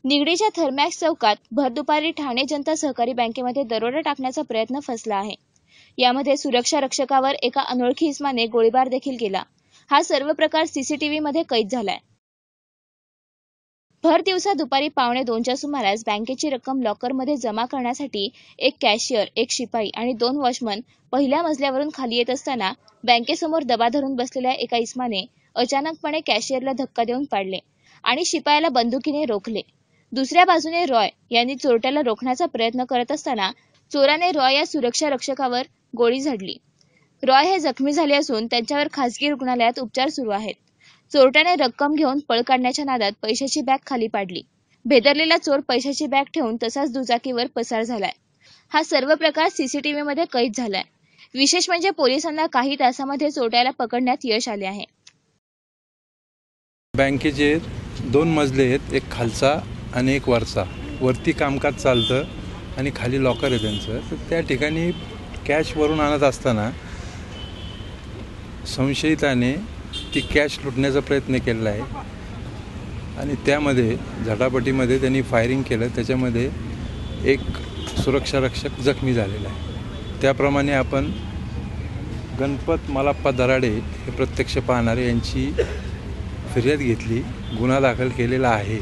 निगडीच्या थर्मॅक्स चौकात भर दुपारी ठाणे जनता सहकारी बँकेमध्ये दरोडा टाकण्याचा प्रयत्न फसला आहे. यामध्ये सुरक्षा रक्षकावर एका अनोळखी इसमाने गोळीबार देखील केला. हा सर्व प्रकार सीसीटीव्हीमध्ये कैद झालाय. भर दिवसा दुपारी 1:15च्या सुमारास बँकेची रक्कम लॉकरमध्ये जमा करण्यासाठी एक कॅशियर, एक शिपाई आणि 2 वॉचमन पहिल्या मजल्यावरून खाली येत असताना बँकेसमोर दबा धरून बसलेल्या एका इसमाने अचानकपणे कॅशियरला धक्का देऊन पाडले आणि शिपायाला बंदुकीने रोखले. दुसऱ्या बाजूने रॉय यांनी चोरट्याला रोखण्याचा प्रयत्न करत असताना चोराने रॉय या सुरक्षा रक्षकावर गोळी झाडली. रॉय हे जखमी झाले असून त्यांच्यावर खासगी रुग्णालयात उपचार सुरू आहेत. चोरट्याने रक्कम घेऊन पळ काढण्याच्या नादात पैशाची बॅग खाली पाडली. भेदरलेला चोर पैशाची बॅग ठेवून तसाच दुचाकीवर पसार झालाय. हा सर्व प्रकार सीसीटीव्हीमध्ये कैद झालाय. विशेष म्हणजे पोलिसांना काही तासामध्ये चोरट्याला पकडण्यात यश आले आहे. बँकेचे 2 मजले आहेत, एक खालचा आणि एक वरचा. वरती कामकाज चालतं आणि खाली लॉकर आहे त्यांचं. तर त्या ठिकाणी कॅश वरून आणत असताना संशयिताने ती कॅश लुटण्याचा प्रयत्न केलेला आहे आणि त्यामध्ये झटापटीमध्ये त्यांनी फायरिंग केलं. त्याच्यामध्ये एक सुरक्षा रक्षक जखमी झालेला आहे. त्याप्रमाणे आपण गणपत मलाप्पा दराडे हे प्रत्यक्ष पाहणारे यांची फिर्याद घेतली, गुन्हा दाखल केलेला आहे.